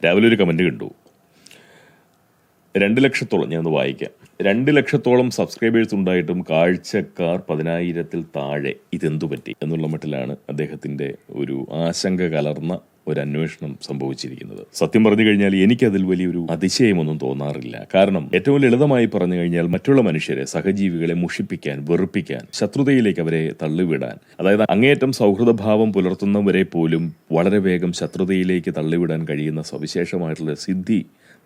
രാവിലെ ഒരു കമൻറ്റ് കണ്ടു, 2 ലക്ഷത്തോളം, ഞാനൊന്ന് വായിക്കാം. 2 ലക്ഷത്തോളം സബ്സ്ക്രൈബേഴ്സ് ഉണ്ടായിട്ടും കാഴ്ചക്കാർ 10,000-ൽ താഴെ, ഇതെന്തു പറ്റി എന്നുള്ള മട്ടിലാണ് അദ്ദേഹത്തിൻ്റെ ഒരു ആശങ്ക കലർന്ന ഒരു അന്വേഷണം സംഭവിച്ചിരിക്കുന്നത്. സത്യം പറഞ്ഞു കഴിഞ്ഞാൽ എനിക്കതിൽ വലിയൊരു അതിശയമൊന്നും തോന്നാറില്ല. കാരണം ഏറ്റവും ലളിതമായി പറഞ്ഞു കഴിഞ്ഞാൽ മറ്റുള്ള മനുഷ്യരെ, സഹജീവികളെ മുഷിപ്പിക്കാൻ, വെറുപ്പിക്കാൻ, ശത്രുതയിലേക്ക് അവരെ തള്ളിവിടാൻ, അതായത് അങ്ങേയറ്റം സൗഹൃദഭാവം പുലർത്തുന്നവരെ പോലും വളരെ വേഗം ശത്രുതയിലേക്ക് തള്ളിവിടാൻ കഴിയുന്ന സവിശേഷമായിട്ടുള്ള സിദ്ധി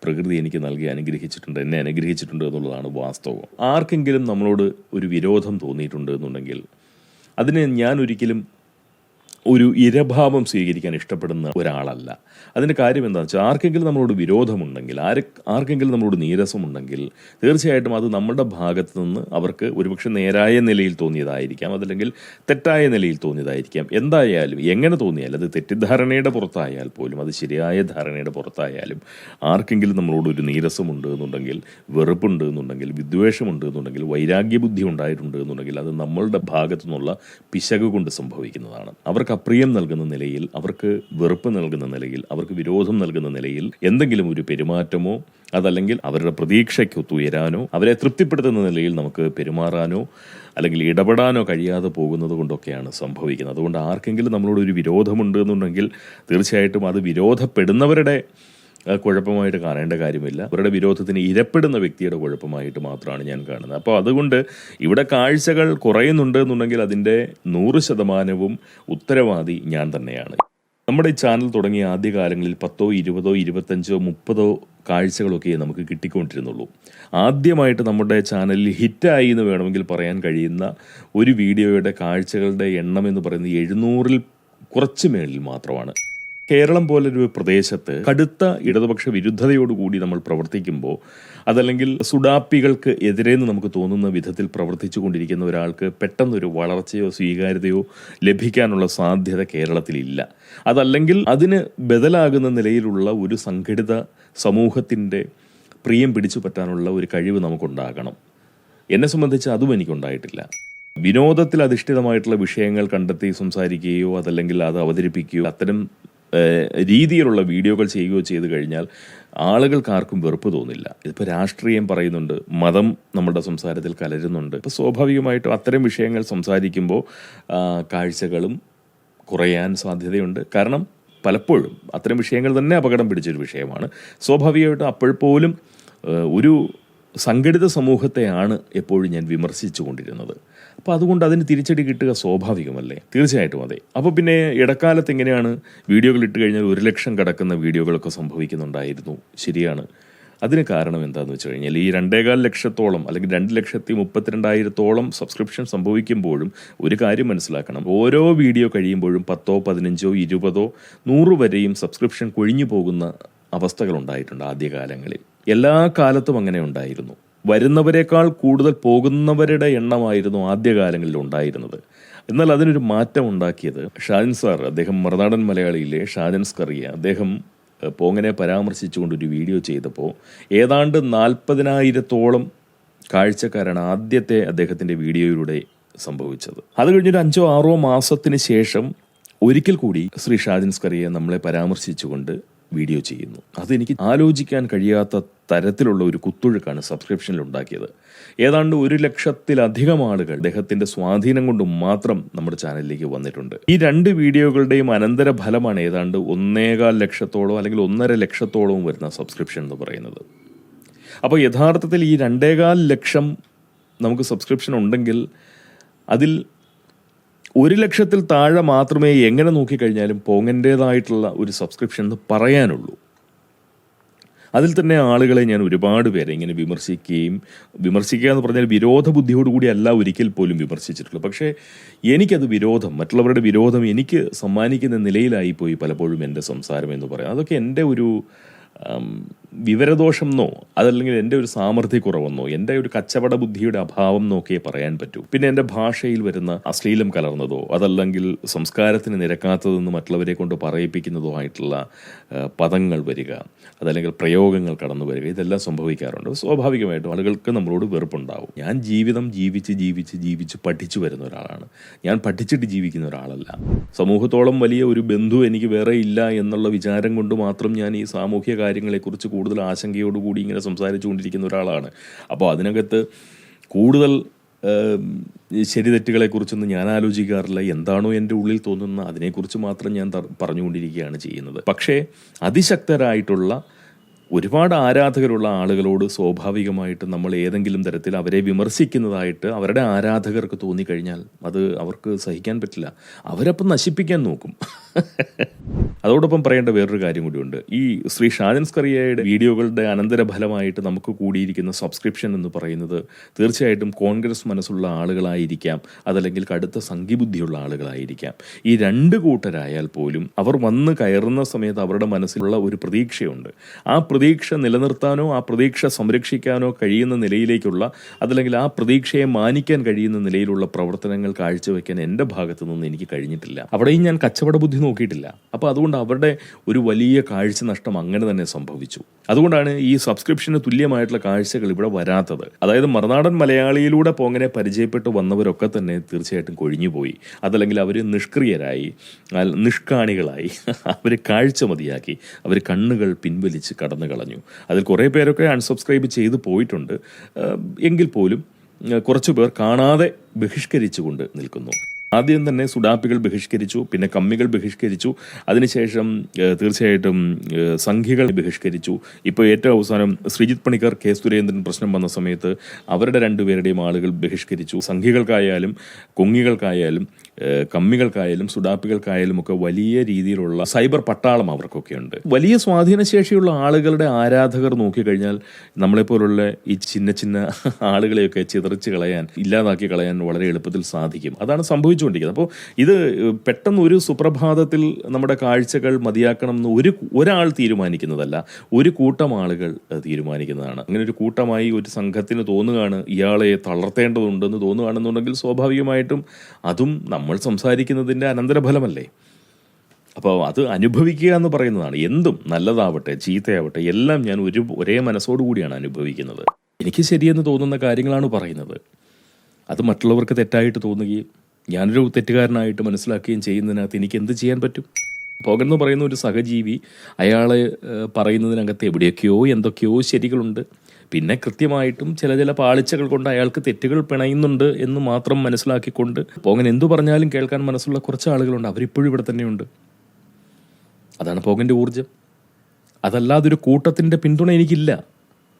പ്രകൃതി എനിക്ക് നൽകി അനുഗ്രഹിച്ചിട്ടുണ്ട്, എന്നെ അനുഗ്രഹിച്ചിട്ടുണ്ട് എന്നുള്ളതാണ് വാസ്തവം. ആർക്കെങ്കിലും നമ്മളോട് ഒരു വിരോധം തോന്നിയിട്ടുണ്ട് എന്നുണ്ടെങ്കിൽ അതിന് ഞാൻ ഒരിക്കലും ഒരു ഇരഭാവം സ്വീകരിക്കാൻ ഇഷ്ടപ്പെടുന്ന ഒരാളല്ല. അതിൻ്റെ കാര്യം എന്താണെന്ന് വെച്ചാൽ, ആർക്കെങ്കിലും നമ്മളോട് വിരോധമുണ്ടെങ്കിൽ, ആർക്കെങ്കിലും നമ്മളോട് നീരസമുണ്ടെങ്കിൽ തീർച്ചയായിട്ടും അത് നമ്മുടെ ഭാഗത്ത് നിന്ന് അവർക്ക് ഒരുപക്ഷെ നേരായ നിലയിൽ തോന്നിയതായിരിക്കാം, അതല്ലെങ്കിൽ തെറ്റായ നിലയിൽ തോന്നിയതായിരിക്കാം. എന്തായാലും എങ്ങനെ തോന്നിയാലും, അത് തെറ്റിദ്ധാരണയുടെ പുറത്തായാൽ പോലും, അത് ശരിയായ ധാരണയുടെ പുറത്തായാലും, ആർക്കെങ്കിലും നമ്മളോട് ഒരു നീരസമുണ്ട് എന്നുണ്ടെങ്കിൽ, വെറുപ്പുണ്ട് എന്നുണ്ടെങ്കിൽ, വിദ്വേഷമുണ്ട് എന്നുണ്ടെങ്കിൽ, വൈരാഗ്യബുദ്ധി ഉണ്ടായിട്ടുണ്ട് എന്നുണ്ടെങ്കിൽ, അത് നമ്മളുടെ ഭാഗത്തു നിന്നുള്ള പിശക് കൊണ്ട് സംഭവിക്കുന്നതാണ്. അവർക്ക് അപ്രിയം നൽകുന്ന നിലയിൽ, അവർക്ക് വെറുപ്പ് നൽകുന്ന നിലയിൽ, അവർക്ക് വിരോധം നൽകുന്ന നിലയിൽ എന്തെങ്കിലും ഒരു പെരുമാറ്റമോ, അതല്ലെങ്കിൽ അവരുടെ പ്രതീക്ഷയ്ക്കൊത്തുയരാനോ, അവരെ തൃപ്തിപ്പെടുത്തുന്ന നിലയിൽ നമുക്ക് പെരുമാറാനോ അല്ലെങ്കിൽ ഇടപെടാനോ കഴിയാതെ പോകുന്നത് കൊണ്ടൊക്കെയാണ് സംഭവിക്കുന്നത്. അതുകൊണ്ട് ആർക്കെങ്കിലും നമ്മളോട് ഒരു വിരോധമുണ്ട് എന്നുണ്ടെങ്കിൽ തീർച്ചയായിട്ടും അത് വിരോധപ്പെടുന്നവരുടെ കുഴപ്പമായിട്ട് കാണേണ്ട കാര്യമില്ല. അവരുടെ വിരോധത്തിന് ഇരപ്പെടുന്ന വ്യക്തിയുടെ കുഴപ്പമായിട്ട് മാത്രമാണ് ഞാൻ കാണുന്നത്. അപ്പോൾ അതുകൊണ്ട് ഇവിടെ കാഴ്ചകൾ കുറയുന്നുണ്ട് എന്നുണ്ടെങ്കിൽ അതിൻ്റെ 100% ഉത്തരവാദി ഞാൻ തന്നെയാണ്. നമ്മുടെ ഈ ചാനൽ തുടങ്ങിയ ആദ്യകാലങ്ങളിൽ 10, 20, 25, 30 കാഴ്ചകളൊക്കെ നമുക്ക് കിട്ടിക്കൊണ്ടിരുന്നുള്ളൂ. ആദ്യമായിട്ട് നമ്മുടെ ചാനലിൽ ഹിറ്റായി എന്ന് വേണമെങ്കിൽ പറയാൻ കഴിയുന്ന ഒരു വീഡിയോയുടെ കാഴ്ചകളുടെ എണ്ണം എന്ന് പറയുന്നത് 700-ൽ കുറച്ച് മേളിൽ മാത്രമാണ്. കേരളം പോലൊരു പ്രദേശത്ത് കടുത്ത ഇടതുപക്ഷ വിരുദ്ധതയോടുകൂടി നമ്മൾ പ്രവർത്തിക്കുമ്പോൾ, അതല്ലെങ്കിൽ സുഡാപ്പികൾക്ക് എതിരെന്ന് നമുക്ക് തോന്നുന്ന വിധത്തിൽ പ്രവർത്തിച്ചു കൊണ്ടിരിക്കുന്ന ഒരാൾക്ക് പെട്ടെന്നൊരു വളർച്ചയോ സ്വീകാര്യതയോ ലഭിക്കാനുള്ള സാധ്യത കേരളത്തിലില്ല. അതല്ലെങ്കിൽ അതിന് ബദലാകുന്ന നിലയിലുള്ള ഒരു സംഘടിത സമൂഹത്തിൻ്റെ പ്രിയം പിടിച്ചു പറ്റാനുള്ള ഒരു കഴിവ് നമുക്കുണ്ടാകണം. എന്നെ സംബന്ധിച്ച് അതും എനിക്കുണ്ടായിട്ടില്ല. വിനോദത്തിൽ അധിഷ്ഠിതമായിട്ടുള്ള വിഷയങ്ങൾ കണ്ടെത്തി സംസാരിക്കുകയോ അതല്ലെങ്കിൽ അത് അവതരിപ്പിക്കുകയോ അത്തരം രീതിയിലുള്ള വീഡിയോകൾ ചെയ്യുകയോ ചെയ്തു കഴിഞ്ഞാൽ ആളുകൾക്ക് ആർക്കും വെറുപ്പ് തോന്നില്ല. ഇതിപ്പോൾ രാഷ്ട്രീയം പറയുന്നുണ്ട്, മതം നമ്മുടെ സംസാരത്തിൽ കലരുന്നുണ്ട്. ഇപ്പോൾ സ്വാഭാവികമായിട്ടും അത്തരം വിഷയങ്ങൾ സംസാരിക്കുമ്പോൾ കാഴ്ചകളും കുറയാൻ സാധ്യതയുണ്ട്. കാരണം പലപ്പോഴും അത്തരം വിഷയങ്ങൾ തന്നെ അപകടം പിടിച്ചൊരു വിഷയമാണ്. സ്വാഭാവികമായിട്ടും അപ്പോഴും ഒരു സംഘടിത സമൂഹത്തെയാണ് എപ്പോഴും ഞാൻ വിമർശിച്ചു കൊണ്ടിരുന്നത്. അപ്പോൾ അതുകൊണ്ട് അതിന് തിരിച്ചടി കിട്ടുക സ്വാഭാവികമല്ലേ? തീർച്ചയായിട്ടും അതെ. അപ്പോൾ പിന്നെ ഇടക്കാലത്ത് എങ്ങനെയാണ് വീഡിയോകൾ ഇട്ട് കഴിഞ്ഞാൽ 1 ലക്ഷം കടക്കുന്ന വീഡിയോകളൊക്കെ സംഭവിക്കുന്നുണ്ടായിരുന്നു. ശരിയാണ്. അതിന് കാരണം എന്താണെന്ന് വെച്ച് കഴിഞ്ഞാൽ ഈ 2.25 ലക്ഷത്തോളം അല്ലെങ്കിൽ 2,32,000-ഓളം സബ്സ്ക്രിപ്ഷൻ സംഭവിക്കുമ്പോഴും ഒരു കാര്യം മനസ്സിലാക്കണം. ഓരോ വീഡിയോ കഴിയുമ്പോഴും 10, 15, 20, 100 വരെയും സബ്സ്ക്രിപ്ഷൻ കൊഴിഞ്ഞു പോകുന്ന അവസ്ഥകളുണ്ടായിട്ടുണ്ട് ആദ്യകാലങ്ങളിൽ. എല്ലാ കാലത്തും അങ്ങനെ ഉണ്ടായിരുന്നു. വരുന്നവരെക്കാൾ കൂടുതൽ പോകുന്നവരുടെ എണ്ണമായിരുന്നു ആദ്യകാലങ്ങളിൽ ഉണ്ടായിരുന്നത്. എന്നാൽ അതിനൊരു മാറ്റം ഉണ്ടാക്കിയത് ഷാജൻ സാർ, അദ്ദേഹം മറുനാടൻ മലയാളിയിലെ ഷാജൻ സ്കറിയ, അദ്ദേഹം പോങ്ങനെ പരാമർശിച്ചുകൊണ്ടൊരു വീഡിയോ ചെയ്തപ്പോൾ ഏതാണ്ട് 40,000-ഓളം കാഴ്ചക്കാരാണ് ആദ്യത്തെ അദ്ദേഹത്തിൻ്റെ വീഡിയോയിലൂടെ സംഭവിച്ചത്. അത് കഴിഞ്ഞൊരു 5-6 മാസത്തിന് ശേഷം ഒരിക്കൽ കൂടി ശ്രീ ഷാജൻ സ്കറിയ നമ്മളെ പരാമർശിച്ചുകൊണ്ട് വീഡിയോ ചെയ്യുന്നു. അതെനിക്ക് ആലോചിക്കാൻ കഴിയാത്ത തരത്തിലുള്ള ഒരു കുത്തൊഴുക്കാണ് സബ്സ്ക്രിപ്ഷനിൽ ഉണ്ടാക്കിയത്. ഏതാണ്ട് 1 ലക്ഷത്തിലധികം ആളുകൾ അദ്ദേഹത്തിന്റെ സ്വാധീനം കൊണ്ട് മാത്രം നമ്മുടെ ചാനലിലേക്ക് വന്നിട്ടുണ്ട്. ഈ 2 വീഡിയോകളുടെയും അനന്തര ഫലമാണ് ഏതാണ്ട് 1.25 ലക്ഷത്തോളം അല്ലെങ്കിൽ 1.5 ലക്ഷത്തോളവും വരുന്ന സബ്സ്ക്രിപ്ഷൻ എന്ന് പറയുന്നത്. അപ്പോൾ യഥാർത്ഥത്തിൽ ഈ 2.25 ലക്ഷം നമുക്ക് സബ്സ്ക്രിപ്ഷൻ ഉണ്ടെങ്കിൽ അതിൽ 1 ലക്ഷത്തിൽ താഴെ മാത്രമേ എങ്ങനെ നോക്കിക്കഴിഞ്ഞാലും പോങ്ങൻ്റേതായിട്ടുള്ള ഒരു സബ്സ്ക്രിപ്ഷൻ എന്ന് പറയാനുള്ളൂ. അതിൽ തന്നെ ആളുകളെ ഞാൻ ഒരുപാട് പേരെ ഇങ്ങനെ വിമർശിക്കുക എന്ന് പറഞ്ഞാൽ വിരോധ ബുദ്ധിയോടുകൂടി അല്ല ഒരിക്കൽ പോലും വിമർശിച്ചിട്ടുള്ളൂ. പക്ഷേ എനിക്കത് മറ്റുള്ളവരുടെ വിരോധം എനിക്ക് സമ്മാനിക്കുന്ന നിലയിലായിപ്പോയി പലപ്പോഴും എൻ്റെ സംസാരം എന്ന് പറയാം. അതൊക്കെ എൻ്റെ ഒരു വിവരദോഷം എന്നോ അതല്ലെങ്കിൽ എൻ്റെ ഒരു സാമർഥ്യക്കുറവെന്നോ എൻ്റെ ഒരു കച്ചവട ബുദ്ധിയുടെ അഭാവം നോക്കിയേ പറയാൻ പറ്റൂ. പിന്നെ എൻ്റെ ഭാഷയിൽ വരുന്ന അശ്ലീലം കലർന്നതോ അതല്ലെങ്കിൽ സംസ്കാരത്തിന് നിരക്കാത്തതെന്ന് മറ്റുള്ളവരെ കൊണ്ട് പറയിപ്പിക്കുന്നതോ ആയിട്ടുള്ള പദങ്ങൾ വരിക, അതല്ലെങ്കിൽ പ്രയോഗങ്ങൾ കടന്നു വരിക, ഇതെല്ലാം സംഭവിക്കാറുണ്ട്. സ്വാഭാവികമായിട്ടും ആളുകൾക്ക് നമ്മളോട് വെറുപ്പുണ്ടാവും. ഞാൻ ജീവിതം ജീവിച്ച് പഠിച്ചു വരുന്ന ഒരാളാണ്. ഞാൻ പഠിച്ചിട്ട് ജീവിക്കുന്ന ഒരാളല്ല. സമൂഹത്തോളം വലിയ ഒരു ബന്ധു എനിക്ക് വേറെ ഇല്ല എന്നുള്ള വിചാരം കൊണ്ട് മാത്രം ഞാൻ ഈ സാമൂഹ്യ കാര്യങ്ങളെക്കുറിച്ച് കൂടുതൽ ആശങ്കയോടുകൂടി ഇങ്ങനെ സംസാരിച്ചു കൊണ്ടിരിക്കുന്ന ഒരാളാണ്. അപ്പോൾ അതിനകത്ത് കൂടുതൽ ശരിതെറ്റുകളെക്കുറിച്ചൊന്നും ഞാൻ ആലോചിക്കാറില്ല. എന്താണോ എൻ്റെ ഉള്ളിൽ തോന്നുന്ന അതിനെക്കുറിച്ച് മാത്രം ഞാൻ പറഞ്ഞുകൊണ്ടിരിക്കുകയാണ് ചെയ്യുന്നത്. പക്ഷേ അതിശക്തരായിട്ടുള്ള ഒരുപാട് ആരാധകരുള്ള ആളുകളോട് സ്വാഭാവികമായിട്ട് നമ്മൾ ഏതെങ്കിലും തരത്തിൽ അവരെ വിമർശിക്കുന്നതായിട്ട് അവരുടെ ആരാധകർക്ക് തോന്നിക്കഴിഞ്ഞാൽ അത് അവർക്ക് സഹിക്കാൻ പറ്റില്ല. അവരപ്പം നശിപ്പിക്കാൻ നോക്കും. അതോടൊപ്പം പറയേണ്ട വേറൊരു കാര്യം കൂടിയുണ്ട്. ഈ ശ്രീ ഷാജൻ സ്കറിയയുടെ വീഡിയോകളുടെ അനന്തരഫലമായിട്ട് നമുക്ക് കൂടിയിരിക്കുന്ന സബ്സ്ക്രിപ്ഷൻ എന്ന് പറയുന്നത് തീർച്ചയായിട്ടും കോൺഗ്രസ് മനസ്സുള്ള ആളുകളായിരിക്കാം, അതല്ലെങ്കിൽ കടുത്ത സംഘിബുദ്ധിയുള്ള ആളുകളായിരിക്കാം. ഈ രണ്ട് കൂട്ടരായാൽ പോലും അവർ വന്ന് കയറുന്ന സമയത്ത് അവരുടെ മനസ്സിലുള്ള ഒരു പ്രതീക്ഷയുണ്ട്. ആ പ്രതീക്ഷ നിലനിർത്താനോ ആ പ്രതീക്ഷ സംരക്ഷിക്കാനോ കഴിയുന്ന നിലയിലേക്കുള്ള, അതല്ലെങ്കിൽ ആ പ്രതീക്ഷയെ മാനിക്കാൻ കഴിയുന്ന നിലയിലുള്ള പ്രവർത്തനങ്ങൾ കാഴ്ചവെക്കാൻ എൻ്റെ ഭാഗത്തു നിന്ന് എനിക്ക് കഴിഞ്ഞിട്ടില്ല. അവിടെയും ഞാൻ കച്ചവട ബുദ്ധി നോക്കിയിട്ടില്ല. അപ്പോൾ അതുകൊണ്ട് അവരുടെ ഒരു വലിയ കാഴ്ച നഷ്ടം അങ്ങനെ തന്നെ സംഭവിച്ചു. അതുകൊണ്ടാണ് ഈ സബ്സ്ക്രിപ്ഷന് തുല്യമായിട്ടുള്ള കാഴ്ചകൾ ഇവിടെ വരാത്തത്. അതായത് മറുനാടൻ മലയാളിയിലൂടെ പോങ്ങനെ പരിചയപ്പെട്ട് വന്നവരൊക്കെ തന്നെ തീർച്ചയായിട്ടും കൊഴിഞ്ഞുപോയി. അതല്ലെങ്കിൽ അവർ നിഷ്ക്രിയരായി, നിഷ്കാണികളായി, അവർ കാഴ്ച മതിയാക്കി, അവർ കണ്ണുകൾ പിൻവലിച്ച് കടന്നു കളഞ്ഞു. അതിൽ കുറേ പേരൊക്കെ അൺസബ്സ്ക്രൈബ് ചെയ്ത് പോയിട്ടുണ്ട്. എങ്കിൽ പോലും കുറച്ചു പേർ കാണാതെ ബഹിഷ്കരിച്ചുകൊണ്ട് നിൽക്കുന്നു. ആദ്യം തന്നെ സുഡാപ്പികൾ ബഹിഷ്കരിച്ചു, പിന്നെ കമ്മികൾ ബഹിഷ്കരിച്ചു, അതിനുശേഷം തീർച്ചയായിട്ടും സംഘികൾ ബഹിഷ്കരിച്ചു. ഇപ്പോൾ ഏറ്റവും അവസാനം ശ്രീജിത്ത് പണിക്കർ, കെ സുരേന്ദ്രൻ പ്രശ്നം വന്ന സമയത്ത് അവരുടെ രണ്ടുപേരുടെയും ആളുകൾ ബഹിഷ്കരിച്ചു. സംഘികൾക്കായാലും കൊങ്ങികൾക്കായാലും കമ്മികൾക്കായാലും സുഡാപ്പികൾക്കായാലും ഒക്കെ വലിയ രീതിയിലുള്ള സൈബർ പട്ടാളം അവർക്കൊക്കെ ഉണ്ട്. വലിയ സ്വാധീനശേഷിയുള്ള ആളുകളുടെ ആരാധകർ നോക്കിക്കഴിഞ്ഞാൽ നമ്മളെപ്പോലുള്ള ഈ ചിന്ന ആളുകളെയൊക്കെ ചിതറിച്ച് കളയാൻ, ഇല്ലാതാക്കി കളയാൻ വളരെ എളുപ്പത്തിൽ സാധിക്കും. അതാണ് സംഭവിച്ചുകൊണ്ടിരിക്കുന്നത്. അപ്പോൾ ഇത് പെട്ടെന്ന് ഒരു സുപ്രഭാതത്തിൽ നമ്മുടെ കാഴ്ചകൾ മതിയാക്കണം എന്ന് ഒരാൾ തീരുമാനിക്കുന്നതല്ല, ഒരു കൂട്ടം ആളുകൾ തീരുമാനിക്കുന്നതാണ്. അങ്ങനെ ഒരു കൂട്ടമായി ഒരു സംഘത്തിന് തോന്നുകയാണ് ഇയാളെ തളർത്തേണ്ടതുണ്ടെന്ന് തോന്നുകയാണെന്നുണ്ടെങ്കിൽ സ്വാഭാവികമായിട്ടും അതും നമ്മൾ സംസാരിക്കുന്നതിൻ്റെ അനന്തരഫലമല്ലേ. അപ്പോൾ അത് അനുഭവിക്കുക എന്ന് പറയുന്നതാണ്. എന്തും നല്ലതാവട്ടെ ചീത്തയാവട്ടെ എല്ലാം ഞാൻ ഒരേ മനസ്സോടുകൂടിയാണ് അനുഭവിക്കുന്നത്. എനിക്ക് ശരിയെന്ന് തോന്നുന്ന കാര്യങ്ങളാണ് പറയുന്നത്. അത് മറ്റുള്ളവർക്ക് തെറ്റായിട്ട് തോന്നുകയും ഞാനൊരു തെറ്റുകാരനായിട്ട് മനസ്സിലാക്കുകയും ചെയ്യുന്നതിനകത്ത് എനിക്ക് എന്ത് ചെയ്യാൻ പറ്റും? പോകൻ എന്ന് പറയുന്ന ഒരു സഹജീവി, അയാളെ പറയുന്നതിനകത്ത് എവിടെയൊക്കെയോ എന്തൊക്കെയോ ശരികളുണ്ട്. പിന്നെ കൃത്യമായിട്ടും ചില പാളിച്ചകൾ കൊണ്ട് അയാൾക്ക് തെറ്റുകൾ പിണയുന്നുണ്ട് എന്ന് മാത്രം മനസ്സിലാക്കിക്കൊണ്ട് പോകൻ എന്തു പറഞ്ഞാലും കേൾക്കാൻ മനസ്സുള്ള കുറച്ച് ആളുകളുണ്ട്. അവരിപ്പോഴും ഇവിടെ തന്നെയുണ്ട്. അതാണ് പോകൻ്റെ ഊർജം. അതല്ലാതൊരു കൂട്ടത്തിൻ്റെ പിന്തുണ എനിക്കില്ല.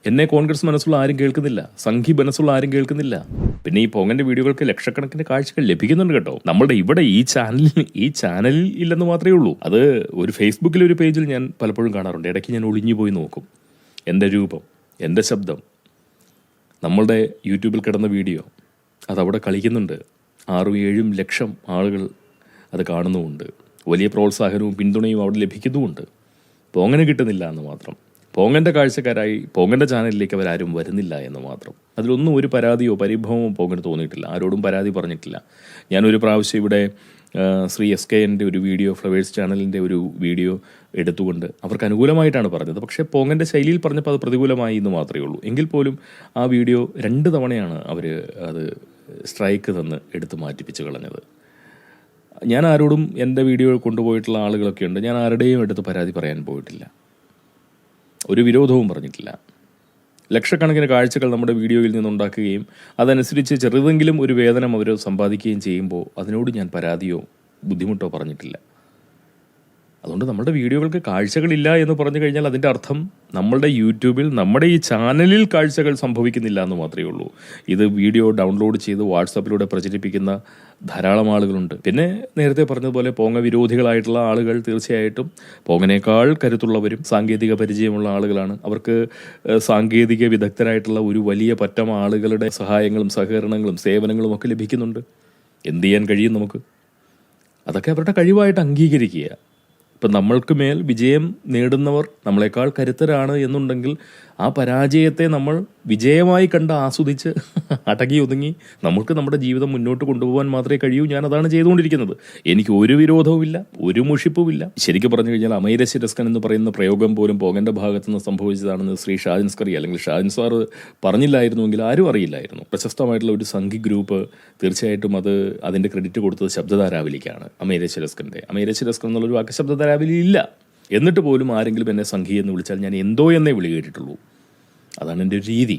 എന്നെ കോൺഗ്രസ് മനസ്സുള്ള ആരും കേൾക്കുന്നില്ല, സംഘി മനസ്സുള്ള ആരും കേൾക്കുന്നില്ല. പിന്നെ ഈ പോങ്ങന്റെ വീഡിയോകൾക്ക് ലക്ഷക്കണക്കിന് കാഴ്ചകൾ ലഭിക്കുന്നുണ്ട് കേട്ടോ. നമ്മളുടെ ഇവിടെ ഈ ചാനലിൽ ഇല്ലെന്ന് മാത്രമേ ഉള്ളൂ. അത് ഒരു ഫേസ്ബുക്കിൽ ഒരു പേജിൽ ഞാൻ പലപ്പോഴും കാണാറുണ്ട്. ഇടയ്ക്ക് ഞാൻ ഒളിഞ്ഞു പോയി നോക്കും. എൻ്റെ രൂപം, എൻ്റെ ശബ്ദം, നമ്മളുടെ യൂട്യൂബിൽ കിടന്ന വീഡിയോ അതവിടെ കളിക്കുന്നുണ്ട്. 6-7 ലക്ഷം ആളുകൾ അത് കാണുന്നുമുണ്ട്. വലിയ പ്രോത്സാഹനവും പിന്തുണയും അവിടെ ലഭിക്കുന്നുമുണ്ട്. പോങ്ങനെ കിട്ടുന്നില്ല എന്ന് മാത്രം. പോങ്ങൻ്റെ കാഴ്ചക്കാരായി പോങ്ങൻ്റെ ചാനലിലേക്ക് അവരാരും വരുന്നില്ല എന്ന് മാത്രം. അതിലൊന്നും ഒരു പരാതിയോ പരിഭവമോ പോങ്ങന് തോന്നിയിട്ടില്ല. ആരോടും പരാതി പറഞ്ഞിട്ടില്ല. ഞാനൊരു പ്രാവശ്യം ഇവിടെ ശ്രീ SKൻ്റെ ഒരു വീഡിയോ, ഫ്ലവേഴ്സ് ചാനലിൻ്റെ ഒരു വീഡിയോ എടുത്തുകൊണ്ട് അവർക്ക് അനുകൂലമായിട്ടാണ് പറഞ്ഞത്. പക്ഷേ പോങ്ങൻ്റെ ശൈലിയിൽ പറഞ്ഞപ്പോൾ അത് പ്രതികൂലമായി എന്ന് മാത്രമേ ഉള്ളൂ. എങ്കിൽ പോലും ആ വീഡിയോ 2 തവണയാണ് അവർ അത് സ്ട്രൈക്ക് തന്ന് എടുത്ത് മാറ്റിപ്പിച്ച് കളഞ്ഞത്. ഞാൻ ആരോടും എൻ്റെ വീഡിയോ കൊണ്ടുപോയിട്ടുള്ള ആളുകളൊക്കെ ഉണ്ട്. ഞാൻ ആരുടെയും എടുത്ത് പരാതി പറയാൻ പോയിട്ടില്ല. ഒരു വിരോധവും പറഞ്ഞിട്ടില്ല. ലക്ഷക്കണക്കിന് കാഴ്ചകൾ നമ്മുടെ വീഡിയോയിൽ നിന്നുണ്ടാക്കുകയും അതനുസരിച്ച് ചെറുതെങ്കിലും ഒരു വേതനം അവർ സമ്പാദിക്കുകയും ചെയ്യുമ്പോൾ അതിനോട് ഞാൻ പരാതിയോ ബുദ്ധിമുട്ടോ പറഞ്ഞിട്ടില്ല. അതുകൊണ്ട് നമ്മുടെ വീഡിയോകൾക്ക് കാഴ്ചകളില്ല എന്ന് പറഞ്ഞു കഴിഞ്ഞാൽ അതിൻ്റെ അർത്ഥം നമ്മളുടെ യൂട്യൂബിൽ, നമ്മുടെ ഈ ചാനലിൽ കാഴ്ചകൾ സംഭവിക്കുന്നില്ല എന്ന് മാത്രമേ ഉള്ളൂ. ഇത് വീഡിയോ ഡൗൺലോഡ് ചെയ്ത് വാട്സാപ്പിലൂടെ പ്രചരിപ്പിക്കുന്ന ധാരാളം ആളുകളുണ്ട്. പിന്നെ നേരത്തെ പറഞ്ഞതുപോലെ പോങ്ങ വിരോധികളായിട്ടുള്ള ആളുകൾ തീർച്ചയായിട്ടും പോങ്ങനേക്കാൾ കരുത്തുള്ളവരും സാങ്കേതിക പരിചയമുള്ള ആളുകളാണ്. അവർക്ക് സാങ്കേതിക വിദഗ്ധരായിട്ടുള്ള ഒരു വലിയ പറ്റം ആളുകളുടെ സഹായങ്ങളും സഹകരണങ്ങളും സേവനങ്ങളും ഒക്കെ ലഭിക്കുന്നുണ്ട്. എന്ത് ചെയ്യാൻ കഴിയും നമുക്ക്? അതൊക്കെ അവരുടെ കഴിവായിട്ട് അംഗീകരിക്കുക. ഇപ്പം നമ്മൾക്ക് മേൽ വിജയം നേടുന്നവർ നമ്മളെക്കാൾ കരുത്തരാണ് എന്നുണ്ടെങ്കിൽ ആ പരാജയത്തെ നമ്മൾ വിജയമായി കണ്ട് ആസ്വദിച്ച് അടങ്ങി ഒതുങ്ങി നമുക്ക് നമ്മുടെ ജീവിതം മുന്നോട്ട് കൊണ്ടുപോകാൻ മാത്രമേ കഴിയൂ. ഞാൻ അതാണ് ചെയ്തുകൊണ്ടിരിക്കുന്നത്. എനിക്ക് ഒരു വിരോധവുമില്ല, ഒരു മുഷിപ്പുമില്ല. ശരിക്കും പറഞ്ഞു കഴിഞ്ഞാൽ അമൈരശിരസ്കൻ എന്ന് പറയുന്ന പ്രയോഗം പോലും പോകേണ്ട ഭാഗത്തു നിന്ന് സംഭവിച്ചതാണെന്ന് ശ്രീ ഷാജൻ സ്കറി അല്ലെങ്കിൽ ഷാജൻ സാർ പറഞ്ഞില്ലായിരുന്നുവെങ്കിൽ ആരും അറിയില്ലായിരുന്നു. പ്രശസ്തമായിട്ടുള്ള ഒരു സംഘി ഗ്രൂപ്പ് തീർച്ചയായിട്ടും അതിൻ്റെ ക്രെഡിറ്റ് കൊടുത്തത് ശബ്ദധാരാവലിക്കാണ്. അമൈരശിരസ്കൻ്റെ അമൈരശിരസ്കൻ എന്നുള്ളൊരു വാക്ക് ശബ്ദധാരാവലി ഇല്ല. എന്നിട്ട് പോലും ആരെങ്കിലും എന്നെ സംഘി എന്ന് വിളിച്ചാൽ ഞാൻ എന്തോ എന്നേ വിളി കേട്ടിട്ടുള്ളൂ. അതാണ് എൻ്റെ ഒരു രീതി.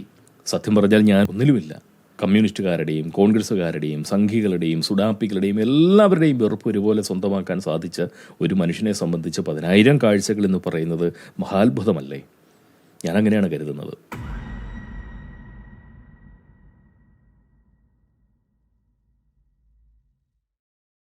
സത്യം പറഞ്ഞാൽ ഞാൻ ഒന്നിലുമില്ല. കമ്മ്യൂണിസ്റ്റുകാരുടെയും കോൺഗ്രസ്സുകാരുടെയും സംഘികളുടെയും സുഡാപ്പികളുടെയും എല്ലാവരുടെയും വെറുപ്പ് ഒരുപോലെ സ്വന്തമാക്കാൻ സാധിച്ച ഒരു മനുഷ്യനെ സംബന്ധിച്ച് 10,000 കാഴ്ചകൾ എന്ന് പറയുന്നത് മഹാത്ഭുതമല്ലേ? ഞാൻ അങ്ങനെയാണ് കരുതുന്നത്.